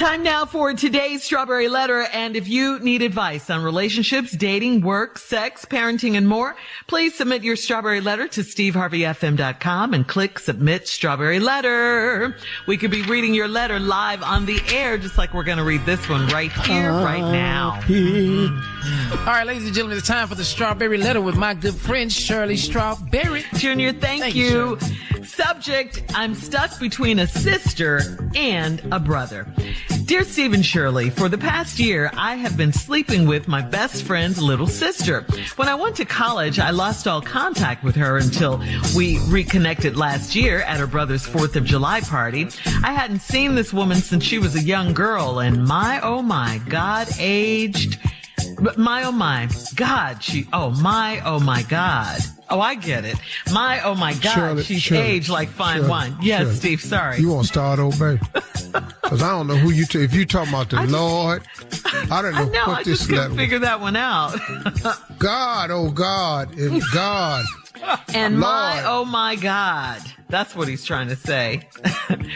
Time now for today's Strawberry Letter. And if you need advice on relationships, dating, work, sex, parenting, and more, please submit your Strawberry Letter to steveharveyfm.com and click Submit Strawberry Letter. We could be reading your letter live on the air, just like we're going to read this one right here, right now. All right, ladies and gentlemen, it's time for the Strawberry Letter with my good friend, Shirley Strawberry. Junior, thank you. Subject, I'm stuck between a sister and a brother. Dear Steve and Shirley, for the past year, I have been sleeping with my best friend's little sister. When I went to college, I lost all contact with her until we reconnected last year at her brother's 4th of July party. I hadn't seen this woman since she was a young girl, and my, oh my God, aged... But my, oh my God, Oh, I get it. My, oh my God, she's aged like fine wine. Yes, Steve, sorry. You want to start over, baby? Because I don't know who you if you talking about the Lord, I don't know what this letter. I couldn't figure that one out. God, oh God, it's God. And Lord. my, oh my God. That's what he's trying to say.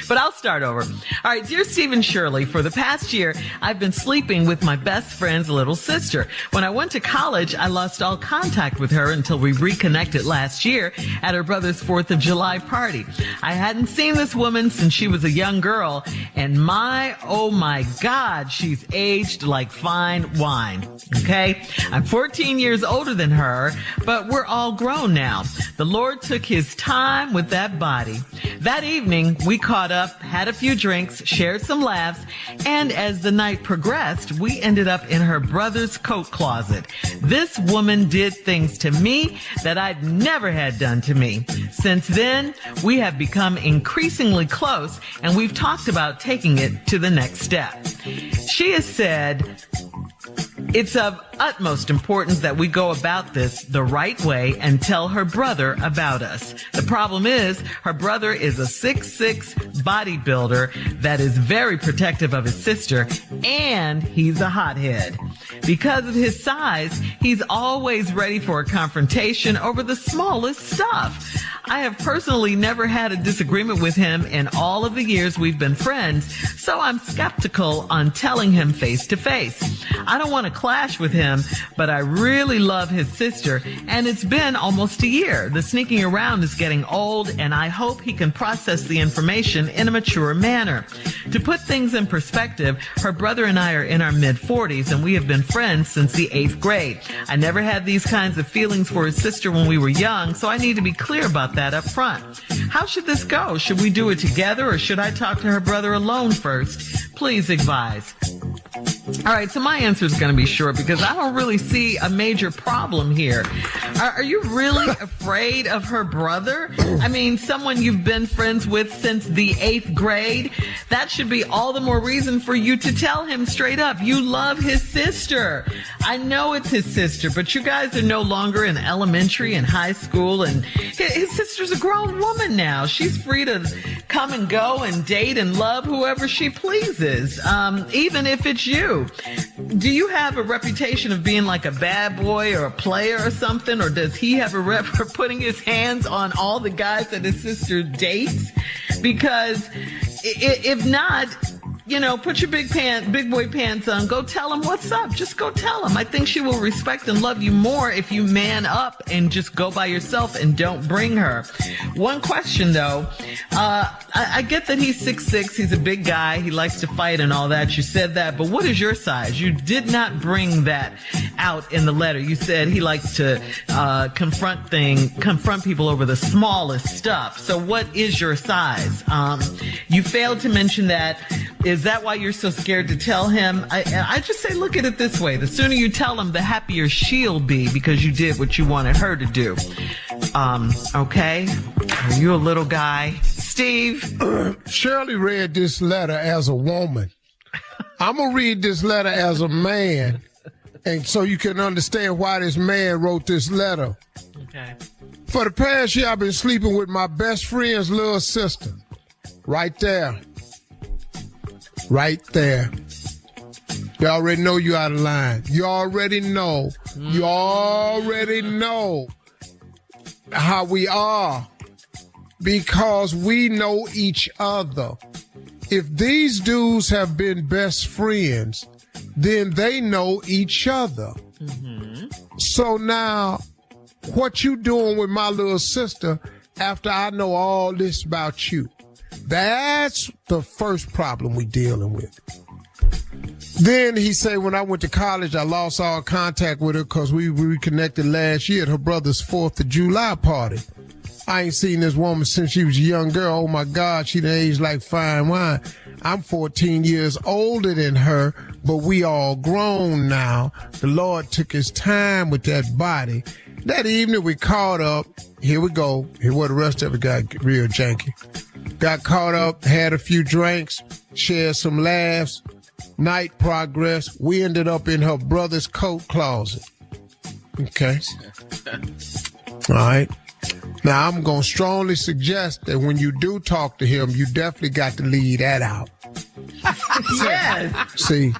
But I'll start over. All right, dear Steve and Shirley, for the past year, I've been sleeping with my best friend's little sister. When I went to college, I lost all contact with her until we reconnected last year at her brother's 4th of July party. I hadn't seen this woman since she was a young girl, and my, oh my God, she's aged like fine wine. Okay? I'm 14 years older than her, but we're all grown now. The Lord took his time with that body. That evening, we caught up, had a few drinks, shared some laughs, and as the night progressed, we ended up in her brother's coat closet. This woman did things to me that I'd never had done to me. Since then, we have become increasingly close, and we've talked about taking it to the next step. She has said, it's of utmost importance that we go about this the right way and tell her brother about us. The problem is, her brother is a 6'6" bodybuilder that is very protective of his sister, and he's a hothead. Because of his size, he's always ready for a confrontation over the smallest stuff. I have personally never had a disagreement with him in all of the years we've been friends, so I'm skeptical on telling him face to face. I don't want to clash with him, but I really love his sister, and it's been almost a year. The sneaking around is getting old, and I hope he can process the information in a mature manner. To put things in perspective, her brother and I are in our mid-40s, and we have been friends since the 8th grade. I never had these kinds of feelings for his sister when we were young, so I need to be clear about that up front. How should this go? Should we do it together, or should I talk to her brother alone first? Please advise. All right, so my answer is going to be short because I don't really see a major problem here. Are you really afraid of her brother? I mean, someone you've been friends with since the 8th grade? That should be all the more reason for you to tell him straight up. You love his sister. I know it's his sister, but you guys are no longer in elementary and high school, and his sister's a grown woman now. She's free to come and go and date and love whoever she pleases, even if it's you. Do you have a reputation of being like a bad boy or a player or something? Or does he have a rep for putting his hands on all the guys that his sister dates? Because if not, you know, put your big boy pants on. Go tell him what's up. Just go tell him. I think she will respect and love you more if you man up and just go by yourself and don't bring her. One question, though. I get that he's 6'6". He's a big guy. He likes to fight and all that. You said that. But what is your size? You did not bring that out in the letter. You said he likes to confront people over the smallest stuff. So what is your size? You failed to mention that. Is that why you're so scared to tell him? I just say, look at it this way. The sooner you tell him, the happier she'll be because you did what you wanted her to do. Okay? Are you a little guy? Steve? Shirley read this letter as a woman. I'm going to read this letter as a man, and so you can understand why this man wrote this letter. Okay. For the past year, I've been sleeping with my best friend's little sister. Right there. Right there. You already know you out of line. You already know. You already know how we are because we know each other. if these dudes have been best friends, then they know each other. Mm-hmm. So now, what you doing with my little sister after I know all this about you? That's the first problem we dealing with. Then he said, when I went to college, I lost all contact with her because we reconnected last year at her brother's 4th of July party. I ain't seen this woman since she was a young girl. Oh, my God, she done aged like fine wine. I'm 14 years older than her, but we all grown now. The Lord took his time with that body. That evening, we caught up. Here we go. Here where the rest of it got real janky. Got caught up, had a few drinks, shared some laughs. Night progressed. We ended up in her brother's coat closet. Okay. All right. Now, I'm going to strongly suggest that when you do talk to him, you definitely got to leave that out. Yes. See,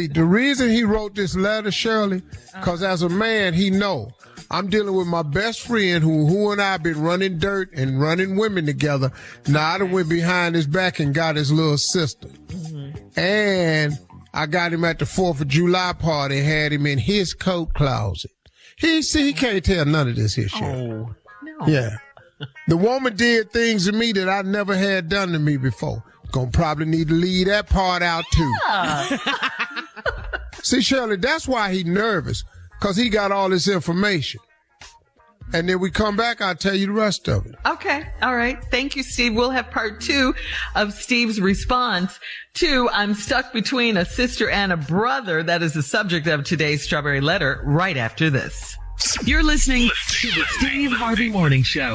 the reason he wrote this letter, Shirley, because as a man, he know I'm dealing with my best friend who and I have been running dirt and running women together. Now, I done went behind his back and got his little sister. Mm-hmm. And I got him at the 4th of July party and had him in his coat closet. He can't tell none of this here shit. Oh, no. Yeah. The woman did things to me that I never had done to me before. Gonna probably need to leave that part out too. Yeah. See, Shirley, that's why he nervous, because he got all this information. And then we come back, I'll tell you the rest of it. Okay. All right. Thank you, Steve. We'll have part 2 of Steve's response to I'm stuck between a sister and a brother. That is the subject of today's Strawberry Letter right after this. You're listening to the Steve Harvey Morning Show.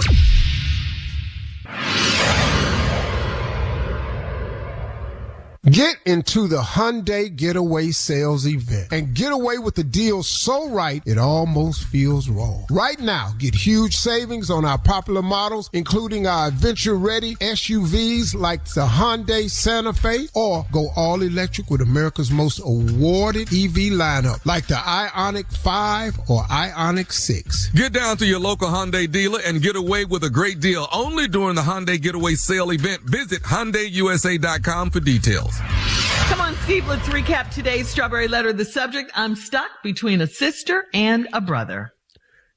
Get into the Hyundai Getaway Sales Event and get away with the deal so right it almost feels wrong. Right now, get huge savings on our popular models, including our adventure-ready SUVs like the Hyundai Santa Fe, or go all-electric with America's most awarded EV lineup like the Ioniq 5 or Ioniq 6. Get down to your local Hyundai dealer and get away with a great deal only during the Hyundai Getaway Sale Event. Visit HyundaiUSA.com for details. Come on, Steve, let's recap today's Strawberry Letter. The subject, I'm stuck between a sister and a brother.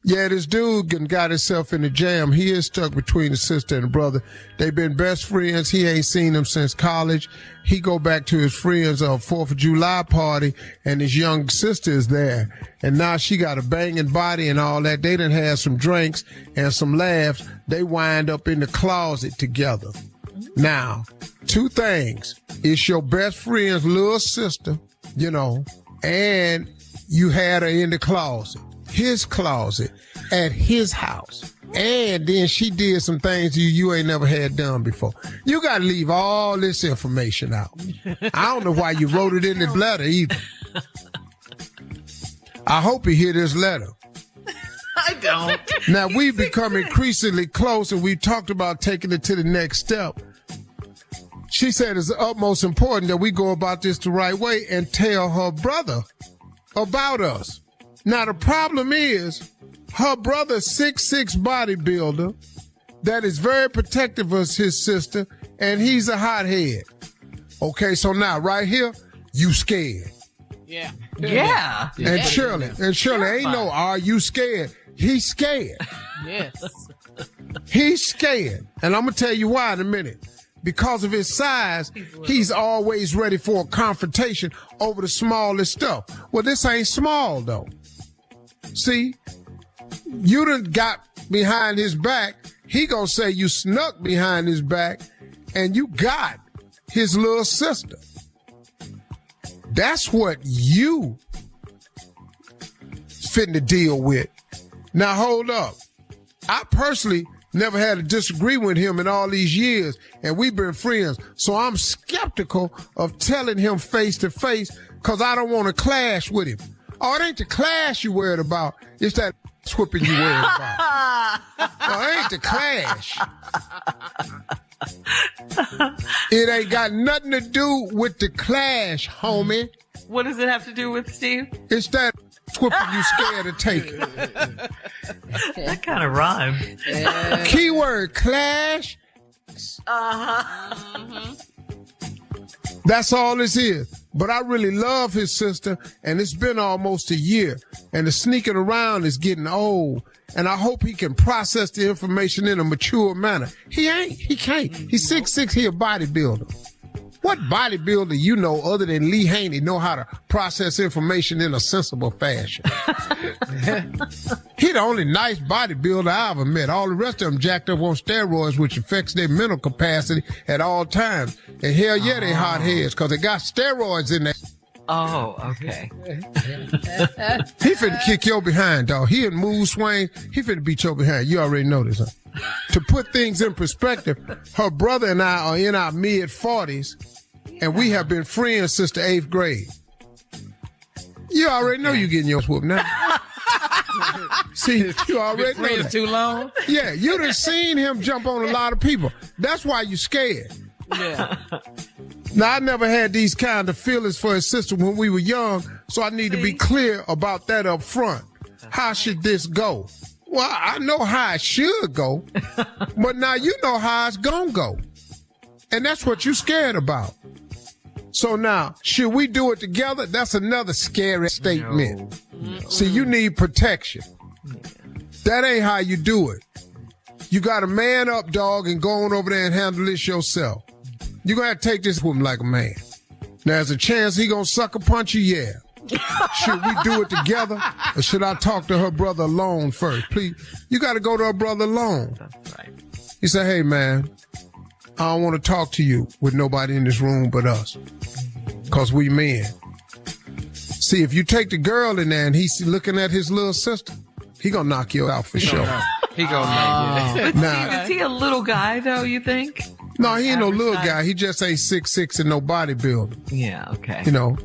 Yeah, this dude got himself in a jam. He is stuck between a sister and a brother. They've been best friends. He ain't seen them since college. He go back to his friend's 4th of July party, and his young sister is there. And now she got a banging body and all that. They done had some drinks and some laughs. They wind up in the closet together. Now, 2 things. It's your best friend's little sister, and you had her in the closet, his closet, at his house. And then she did some things you ain't never had done before. You got to leave all this information out. I don't know why you wrote it in the letter either. I hope you hear this letter. I don't. Now, we've become increasingly close, and we've talked about taking it to the next step. She said it's utmost important that we go about this the right way and tell her brother about us. Now, the problem is her brother's 6'6" bodybuilder that is very protective of his sister, and he's a hothead. Okay, so now right here, you scared. Yeah. Yeah. And Shirley, ain't no, are you scared? He's scared. Yes. He's scared. And I'm going to tell you why in a minute. Because of his size, he's always ready for a confrontation over the smallest stuff. Well, this ain't small, though. See, you done got behind his back. He gonna say you snuck behind his back and you got his little sister. That's what you fitting to deal with. Now, hold up. I personally never had a disagreement with him in all these years, and we've been friends. So I'm skeptical of telling him face to face because I don't want to clash with him. Oh, it ain't the clash you worried about. It's that whipping you worried about. No, it ain't the clash. It ain't got nothing to do with the clash, homie. What does it have to do with, Steve? It's that whipping you scared to take it. That kind of rhymes. Keyword clash. Uh-huh. That's all this is. But I really love his sister, and it's been almost a year, and the sneaking around is getting old, and I hope he can process the information in a mature manner. He can't. He's 6'6", he a bodybuilder. What bodybuilder you know other than Lee Haney know how to process information in a sensible fashion? He the only nice bodybuilder I ever met. All the rest of them jacked up on steroids, which affects their mental capacity at all times. And hell yeah, they hot heads because they got steroids in there. Oh, okay. He finna kick your behind, dog. He in mood swing. He finna beat your behind. You already know this, huh? To put things in perspective, her brother and I are in our mid-40s, and we have been friends since the 8th grade. You already know you getting yours whooped now. See, you already know that. Too long? Yeah, you done seen him jump on a lot of people. That's why you scared. Yeah. Now, I never had these kind of feelings for his sister when we were young, so I need to be clear about that up front. How should this go? Well, I know how it should go, but now you know how it's gonna go. And that's what you scared about. So now, should we do it together? That's another scary statement. No. See, you need protection. That ain't how you do it. You gotta man up, dog, and go on over there and handle this yourself. You're gonna have to take this with him like a man. Now, there's a chance he gonna sucker punch you, yeah. Should we do it together, or should I talk to her brother alone first? Please, you got to go to her brother alone. That's right. He said, hey, man, I don't want to talk to you with nobody in this room but us, because we men. See, if you take the girl in there and he's looking at his little sister, he going to knock you out for sure. He going to knock you out. Is he a little guy, though, you think? No, he ain't no little guy. He just ain't 6'6" and no bodybuilder. Yeah, okay. You know,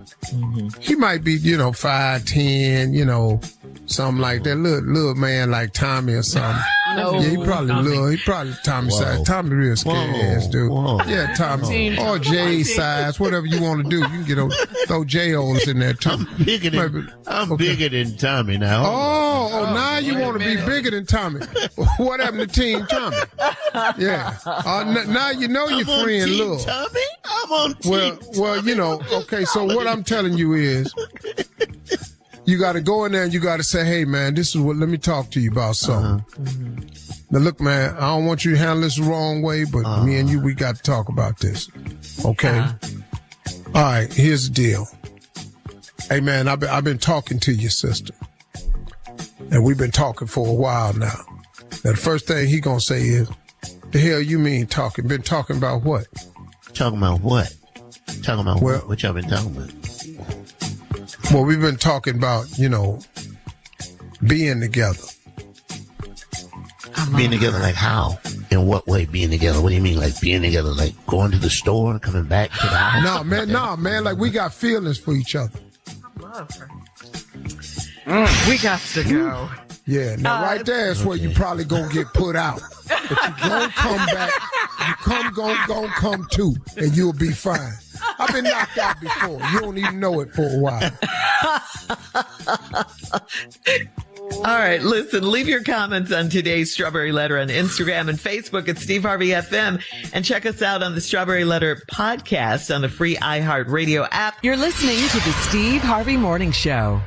he might be, 5'10", something like that. Little man like Tommy or something. No. Yeah, he probably Tommy size. Tommy real scary ass dude. Yeah, Tommy. Or Jay size, whatever you want to do. You can throw J-O's in there too. I'm bigger than Tommy now. Oh, now you want to be bigger than Tommy. What happened to Team Tommy? Yeah. Now you know your friend Lil. Tommy? I'm on Team Well, okay, so what I'm telling you is you got to go in there and you got to say, hey, man, let me talk to you about something. Now, look, man, I don't want you to handle this the wrong way, but me and you, we got to talk about this. Okay? All right, here's the deal. Hey, man, I've been talking to your sister. And we've been talking for a while now. Now, the first thing he going to say is, the hell you mean talking? Been talking about what? Talking about what? Talking about what y'all been talking about? Well, we've been talking about, being together. Being together like how? In what way being together? What do you mean like being together? Like going to the store and coming back to the house? No, man. Like we got feelings for each other. I love her. We got to go. Yeah, now right there is where you probably gonna get put out. But you gonna come back. You gonna come too, and you'll be fine. I've been knocked out before. You don't even know it for a while. All right, listen, leave your comments on today's Strawberry Letter on Instagram and Facebook at Steve Harvey FM, and check us out on the Strawberry Letter podcast on the free iHeartRadio app. You're listening to the Steve Harvey Morning Show.